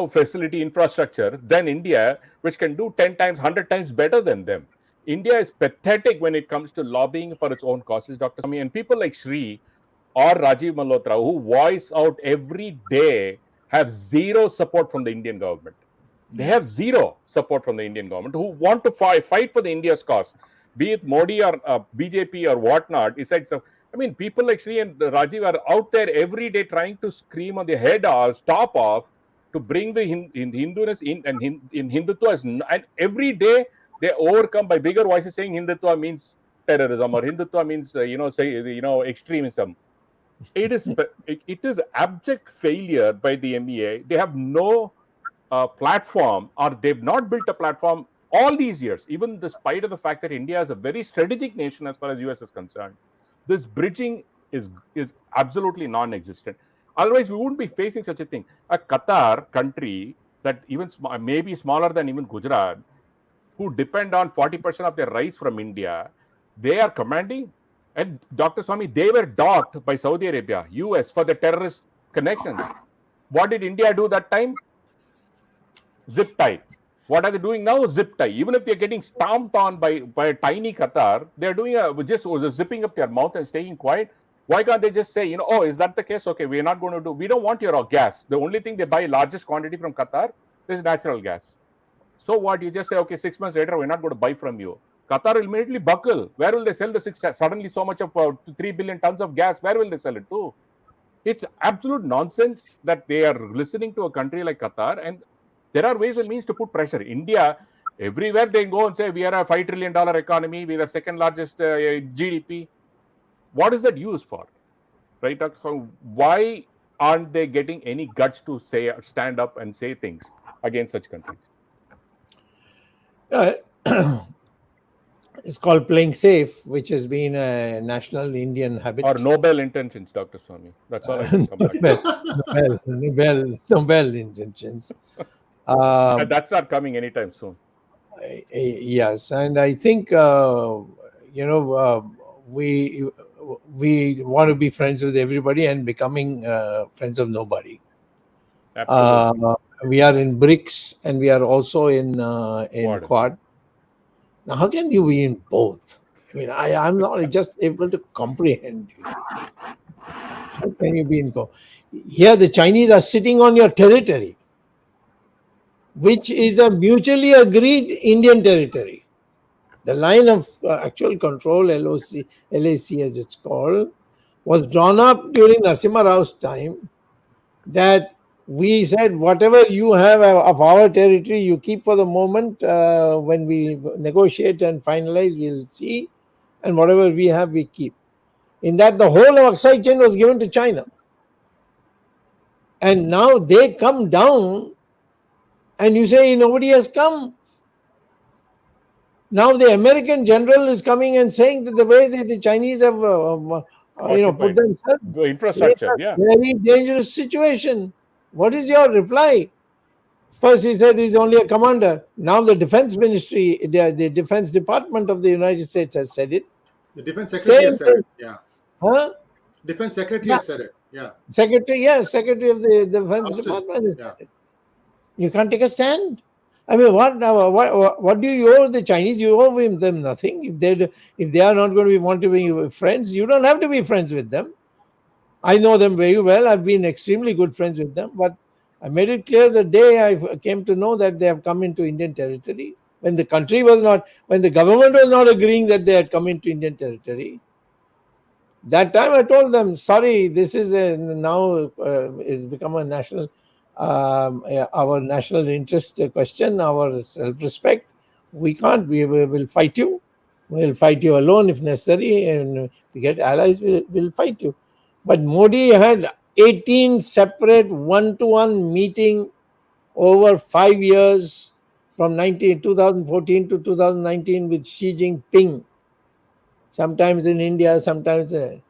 facility infrastructure than India, which can do 10 times, 100 times better than them. India is pathetic when it comes to lobbying for its own causes, Dr. Swamy. And people like Sree or Rajiv Malhotra, who voice out every day, have zero support from the Indian government. They have zero support from the Indian government, who want to fight for the India's cause, be it Modi or BJP or whatnot. People like Sree and Rajiv are out there every day trying to scream on their head off, stop off, to bring the Hinduness in Hindutva. And every day they overcome by bigger voices saying Hindutva means terrorism or Hindutva means extremism. it is abject failure by the MEA. They have no platform, or they've not built a platform all these years, even despite of the fact that India is a very strategic nation as far as US is concerned. This bridging is absolutely non-existent. Otherwise, we wouldn't be facing such a thing. A Qatar country that even maybe smaller than even Gujarat, who depend on 40% of their rice from India, they are commanding. And Dr. Swamy, they were docked by Saudi Arabia, US for the terrorist connections. What did India do that time? Zip tie. What are they doing now? Zip tie. Even if they're getting stomped on by a tiny Qatar, they're doing just zipping up their mouth and staying quiet. Why can't they just say, oh, is that the case? Okay, we're not going to do. We don't want your gas. The only thing they buy largest quantity from Qatar is natural gas. So what? You just say, okay, 6 months later, we're not going to buy from you. Qatar will immediately buckle. Where will they sell suddenly so much of 3 billion tons of gas? Where will they sell it to? It's absolute nonsense that they are listening to a country like Qatar, and there are ways and means to put pressure. India, everywhere they go and say, we are a $5 trillion economy, we are the second largest GDP. What is that used for? Right? So why aren't they getting any guts to stand up and say things against such countries? It's called playing safe, which has been a national Indian habit. Or noble intentions, Dr. Swamy. That's all I can come back to. Noble intentions. That's not coming anytime soon. Yes, and I think we want to be friends with everybody and becoming friends of nobody. Absolutely. We are in BRICS and we are also in Quad. Now, how can you be in both? I mean, I'm not just able to comprehend. How can you be in both? Here, the Chinese are sitting on your territory, which is a mutually agreed Indian territory. The line of actual control, LAC as it's called, was drawn up during Narasimha Rao's time, that we said, whatever you have of our territory, you keep for the moment. When we negotiate and finalize, we'll see. And whatever we have, we keep. In that, the whole of Aksai chain was given to China. And now they come down and you say nobody has come. Now the American general is coming and saying that the way that the Chinese have put themselves the infrastructure, in a very dangerous situation. What is your reply? First he said he's only a commander. Now the defense ministry, the defense department of the United States has said it. The defense secretary has said it. Yeah. Huh? Defense secretary has said it. Yeah. Secretary of the defense department has said it. You can't take a stand. I mean, what do you owe the Chinese? You owe them nothing. If they are not going to want to be friends, you don't have to be friends with them. I know them very well. I've been extremely good friends with them. But I made it clear the day I came to know that they have come into Indian territory, when the government was not agreeing that they had come into Indian territory. That time I told them, sorry, this is now it's become a national, our national interest question, our self-respect. We can't. We will fight you. We'll fight you alone if necessary, and if we get allies, we'll fight you. But Modi had 18 separate one-to-one meeting over 5 years from 2014 to 2019 with Xi Jinping. Sometimes in India, sometimes I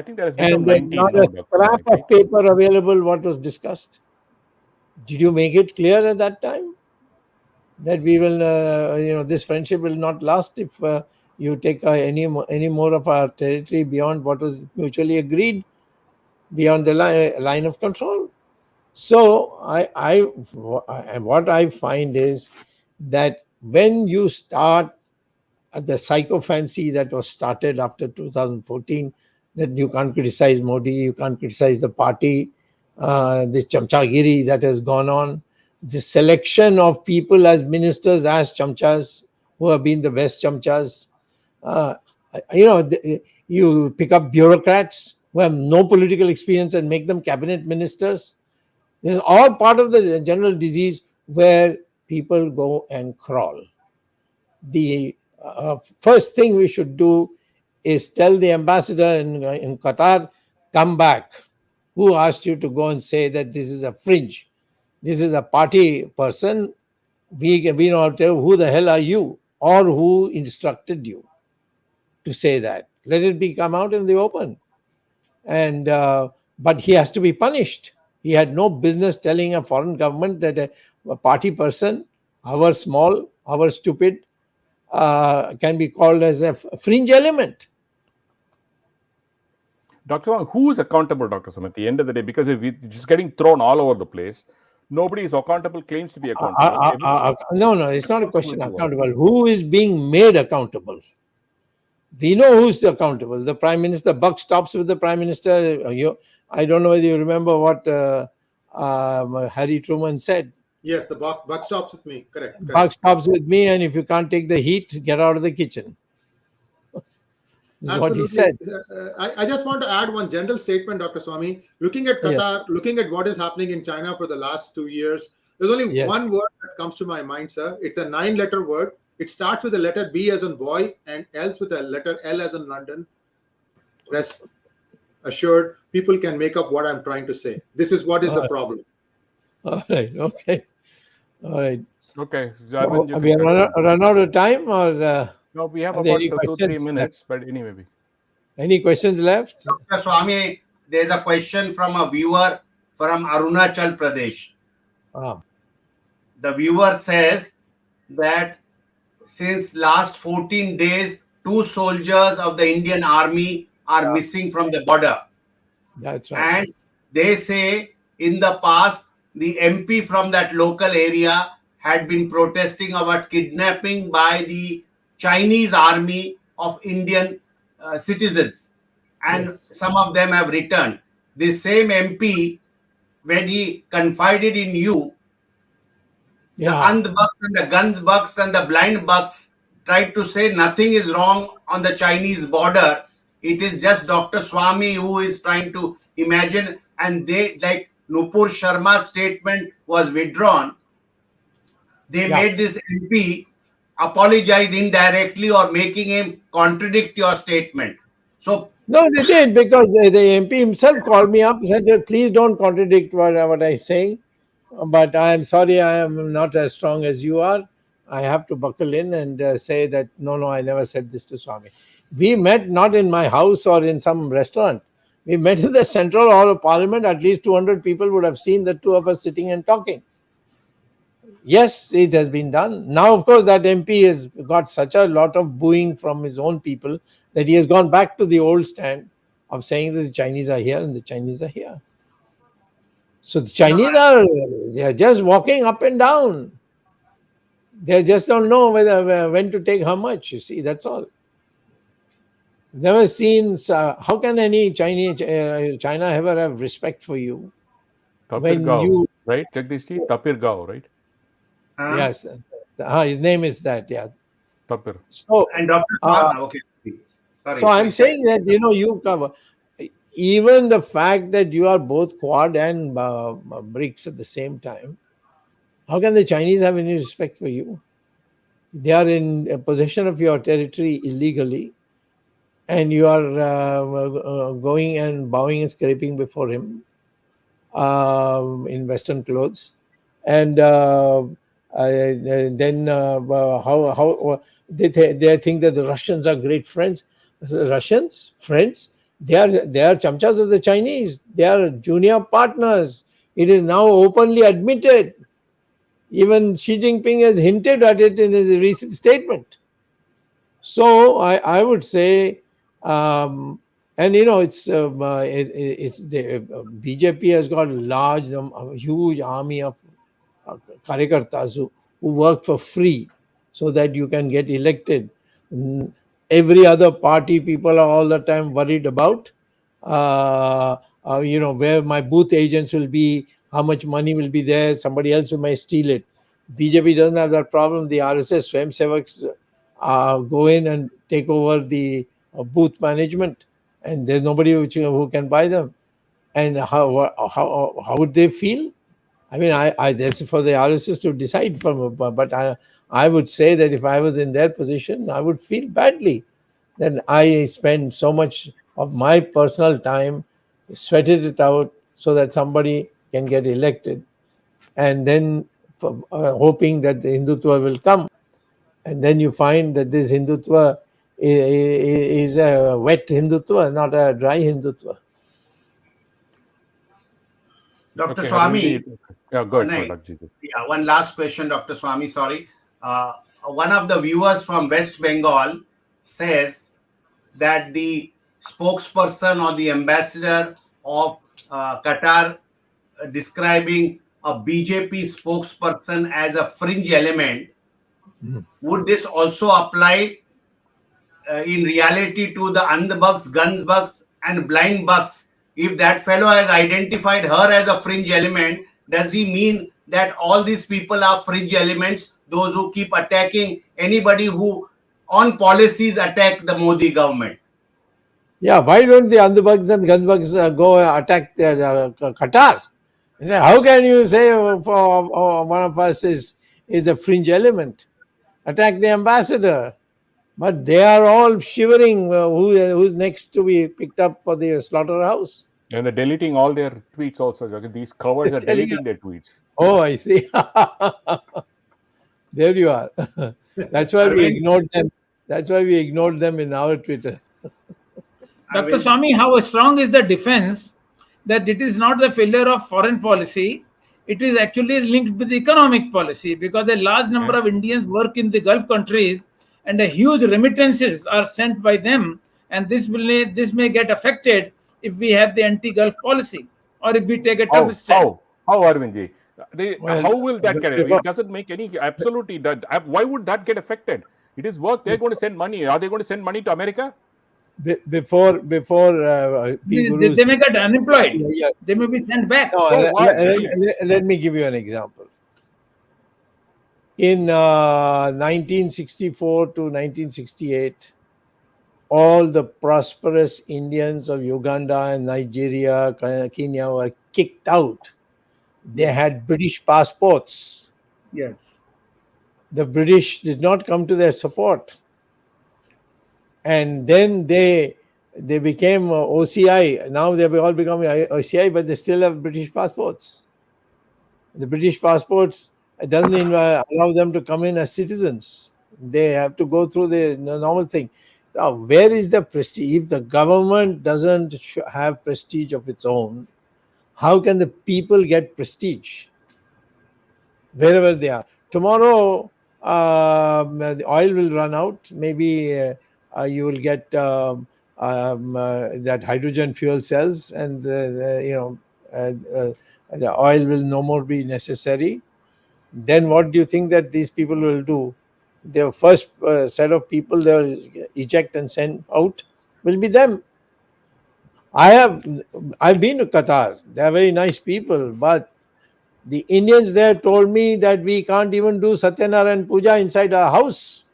think there has and become 19 not now, a scrap of paper available what was discussed. Did you make it clear at that time that we will, this friendship will not last if you take any more of our territory beyond what was mutually agreed, beyond the line of control? So what I find is that when you start the psychophancy that was started after 2014, that you can't criticize Modi, you can't criticize the party, the chamchagiri that has gone on, the selection of people as ministers, as chamchas, who have been the best chamchas. You pick up bureaucrats who have no political experience and make them cabinet ministers. This is all part of the general disease where people go and crawl. The first thing we should do is tell the ambassador in Qatar come back. Who asked you to go and say that this is a fringe? This is a party person. We don't tell who the hell are you or who instructed you to say that. Let it be come out in the open. And but he has to be punished. He had no business telling a foreign government that a party person, however small, however stupid, can be called as a fringe element. Dr. Swamy, who is accountable, Dr. Swamy, at the end of the day? Because if it's just getting thrown all over the place, nobody is accountable, claims to be accountable. No, it's not a question of accountable. Who is being made accountable? We know who's accountable. The Prime Minister, the buck stops with the Prime Minister. I don't know whether you remember what Harry Truman said. Yes, the buck stops with me. Correct. Buck stops with me, and if you can't take the heat, get out of the kitchen. This is what he said. I just want to add one general statement, Dr. Swamy. Looking at Qatar, looking at what is happening in China for the last 2 years, there's only one word that comes to my mind, sir. It's a 9-letter word. It starts with the letter B as in boy and ends with the letter L as in London. Rest assured, people can make up what I'm trying to say. This is what is the problem. All right. Okay. All right. Okay. So, we run out of time, or no? We have about 2-3 minutes, but anyway. Any questions left? Dr. Swamy, there's a question from a viewer from Arunachal Pradesh. The viewer says that since last 14 days, 2 soldiers of the Indian Army are missing from the border. That's right. And they say in the past, the MP from that local area had been protesting about kidnapping by the Chinese army of Indian citizens. And some of them have returned. The same MP, when he confided in you, the Andh-bucks and the Gandh-bucks and the blind bucks tried to say nothing is wrong on the Chinese border. It is just Dr. Swamy who is trying to imagine, and they, like Nupur Sharma's statement was withdrawn. They made this MP apologize indirectly or making him contradict your statement. So no, they did, because the MP himself called me up and said, please don't contradict what I'm saying. But I am sorry, I am not as strong as you are. I have to buckle in and say that, no, I never said this to Swamy. We met not in my house or in some restaurant. We met in the Central Hall of Parliament. At least 200 people would have seen the two of us sitting and talking. Yes, it has been done. Now, of course, that MP has got such a lot of booing from his own people that he has gone back to the old stand of saying that the Chinese are here and the Chinese are here. So the Chinese they are just walking up and down. They just don't know when to take how much, you see, that's all. Never seen, how can any China ever have respect for you? Tapir right? Check this tea, Tapir Gao, right? Yes, his name is that, Tapir. So, and Dr. Okay. Sorry. So I'm saying that, you cover, even the fact that you are both Quad and BRICS at the same time, how can the Chinese have any respect for you? They are in possession of your territory illegally, and you are going and bowing and scraping before him in Western clothes. And then how they think that the Russians are great friends. The Russians, friends, they are chamchas of the Chinese. They are junior partners. It is now openly admitted. Even Xi Jinping has hinted at it in his recent statement. So I would say, and it's the BJP has got a huge army of Karyakartas who work for free so that you can get elected. Every other party, people are all the time worried about, where my booth agents will be, how much money will be there, somebody else might steal it. BJP doesn't have that problem. The RSS Swayamsevaks go in and take over the booth management, and there's nobody who can buy them. And how would they feel? I mean, that's for the RSS to decide but I would say that if I was in their position, I would feel badly that I spend so much of my personal time sweated it out so that somebody can get elected, and then hoping that the Hindutva will come. And then you find that this Hindutva is a wet Hindutva, not a dry Hindutva. Dr. Okay, Swamy, yeah, go ahead, Nay, Dr. Jijit. yeah, one last question, Dr. Swamy. Sorry. One of the viewers from West Bengal says that the spokesperson or the ambassador of Qatar describing a BJP spokesperson as a fringe element. Would this also apply in reality to the andhbugs, gunbugs, and blind bugs? If that fellow has identified her as a fringe element, does he mean that all these people are fringe elements? Those who keep attacking anybody who, on policies, attack the Modi government? Yeah, why don't the andhbugs and gunbugs go attack Qatar? They say, how can you say for one of us is a fringe element? Attack the ambassador. But they are all shivering who's next to be picked up for the slaughterhouse. And they're deleting all their tweets also. Jagat. These covers are deleting their tweets. Oh, I see. There you are. That's why we ignored them. That's why we ignored them in our Twitter. Dr. Swamy, how strong is the defense that it is not the failure of foreign policy? It is actually linked with economic policy, because a large number of Indians work in the Gulf countries and a huge remittances are sent by them. And this may get affected if we have the anti-Gulf policy, or if we take a tough step. How, Arvindji? How will that get? It doesn't make any absolutely. Why would that get affected? It is work. They're going to send money. Are they going to send money to America? Before they may get unemployed. Yeah. They may be sent back. No, let me give you an example. In 1964 to 1968, all the prosperous Indians of Uganda and Nigeria, Kenya were kicked out. They had British passports. Yes. The British did not come to their support. And then they became OCI. Now they've all become OCI, but they still have British passports. The British passports doesn't allow them to come in as citizens. They have to go through the normal thing. So where is the prestige? If the government doesn't have prestige of its own, how can the people get prestige? Wherever they are. Tomorrow, the oil will run out. Maybe you will get that hydrogen fuel cells, and the oil will no more be necessary. Then what do you think that these people will do? The first set of people they will eject and send out will be them. I've been to Qatar. They are very nice people, but the Indians there told me that we can't even do Satyanarayan Puja inside our house.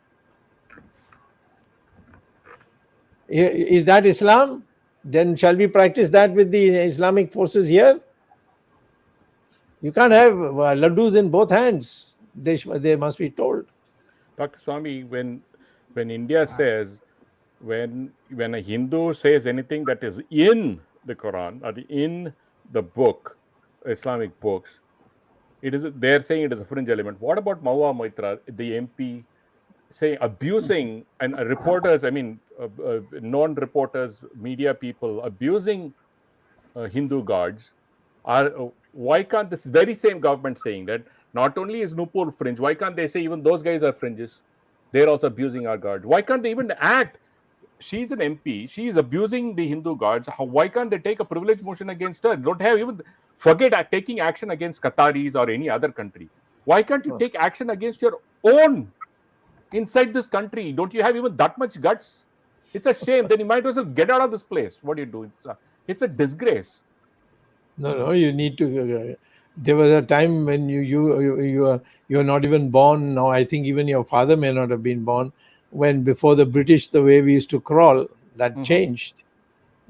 Is that Islam? Then shall we practice that with the Islamic forces here? You can't have laddus in both hands. They must be told. Dr. Swamy, when India says, when a Hindu says anything that is in the Quran or in the book, Islamic books, they're saying it is a fringe element. What about Mahua Moitra, the MP, saying abusing and reporters? I mean, non-reporters, media people abusing Hindu gods. Why can't this very same government saying that not only is Nupur fringe, why can't they say even those guys are fringes? They're also abusing our gods. Why can't they even act? She's an MP. She's abusing the Hindu gods. Why can't they take a privilege motion against her? Don't have even forget taking action against Qataris or any other country. Why can't you take action against your own inside this country? Don't you have even that much guts? It's a shame. Then you might as well get out of this place. What do you do? It's a disgrace. No, you need to. There was a time when you are not even born. Now I think even your father may not have been born. When before the British, the way we used to crawl, that changed.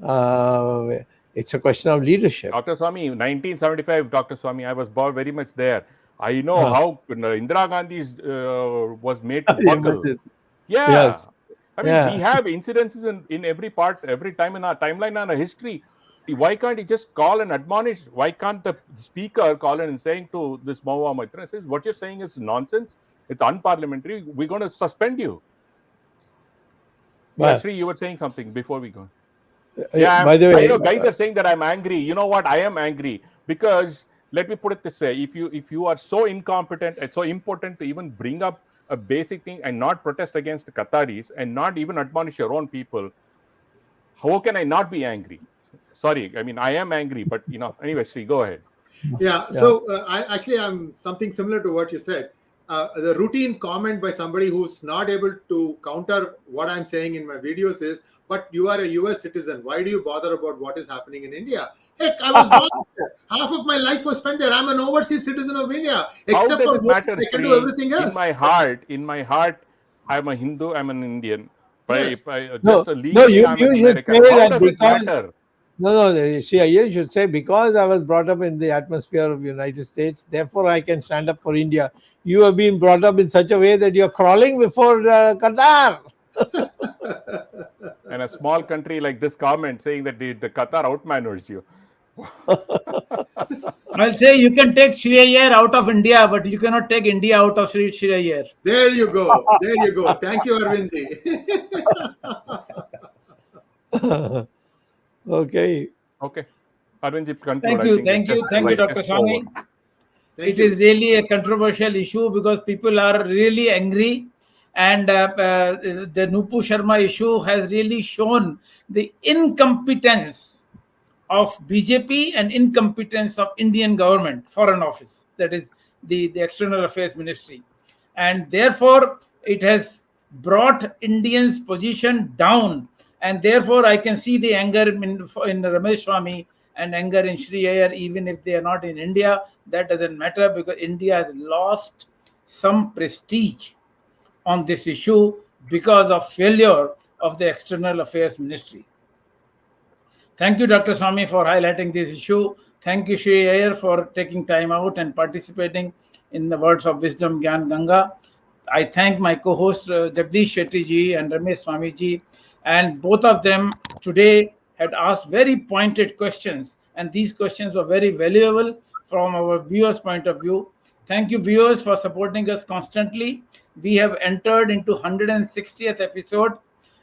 It's a question of leadership. Dr. Swamy, 1975, Dr. Swamy, I was very much there. I know how Indira Gandhi was made to buckle. Yeah. Yes. I mean, we have incidences in every part, every time in our timeline and our history why can't he just call and admonish? Why can't the speaker call in and saying to this Mahua Maitra, says, what you're saying is nonsense. It's unparliamentary. We're going to suspend you. Well, Yeah, Sree, you were saying something before we go. by the way, I know guys are saying that I'm angry. You know what? I am angry because let me put it this way: if you are so incompetent and so impotent to even bring up a basic thing and not protest against the Qataris and not even admonish your own people, how can I not be angry? Sorry, I mean I am angry, but anyway, Sree, go ahead. Yeah. So I'm something similar to what you said. The routine comment by somebody who's not able to counter what I'm saying in my videos is, but you are a US citizen. Why do you bother about what is happening in India? Heck, I was born there. Half of my life was spent there. I'm an overseas citizen of India. How Except does for it matter, I can Sree? do everything else. In my heart, I'm a Hindu, I'm an Indian. But Yes. legally, I'm an you should American. say How that does it because matter? no, see, you should say because I was brought up in the atmosphere of the United States, therefore I can stand up for India. You have been brought up in such a way that you're crawling before Qatar. And a small country like this comment saying that the Qatar outmanners you. I'll say you can take Sree Iyer out of India, but you cannot take India out of Sree Iyer. There you go. There you go. Thank you, Arvindji. Okay. Okay. Arvindji, conclude. Thank you, Dr. Swamy. It is really a controversial issue because people are really angry, and the Nupu Sharma issue has really shown the incompetence of BJP and incompetence of Indian government, foreign office, that is the External Affairs Ministry. And therefore, it has brought Indians' position down. And therefore, I can see the anger in Ramesh Swamy and anger in Sree Iyer, even if they are not in India. That doesn't matter because India has lost some prestige on this issue because of failure of the External Affairs Ministry. Thank you, Dr. Swamy, for highlighting this issue. Thank you, Sree Iyer, for taking time out and participating in the Words of Wisdom Gyan Ganga. I thank my co-host Jagdish Shetty ji and Ramesh Swamy ji, and both of them today had asked very pointed questions, and these questions were very valuable from our viewers' point of view. Thank you, viewers, for supporting us constantly. We have entered into 160th episode,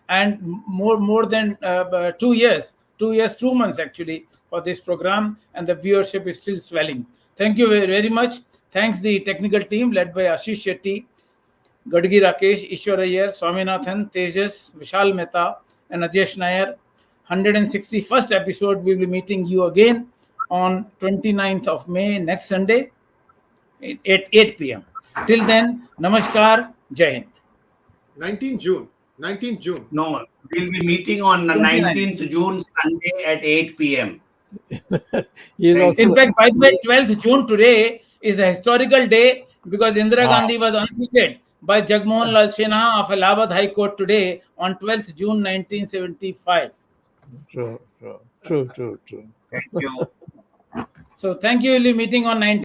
and more than 2 years. 2 months actually for this program, and the viewership is still swelling. Thank you very, very much. Thanks the technical team led by Ashish Shetty, Gadgi Rakesh, Ishwar Iyer, Swaminathan, Tejas, Vishal Mehta, and Ajesh Nair. 161st episode. We will be meeting you again on 29th of May, next Sunday at 8 p.m. Till then, Namaskar, Jai Hind. 19th June. No, we'll be meeting on 19th June, Sunday at 8 p.m. In fact, by the way, 12th June today is a historical day because Indira Gandhi was unseated by Jagmohan Lal Sinha of Allahabad High Court today on 12th June 1975. True. Thank you. So thank you. We'll be meeting on 19th.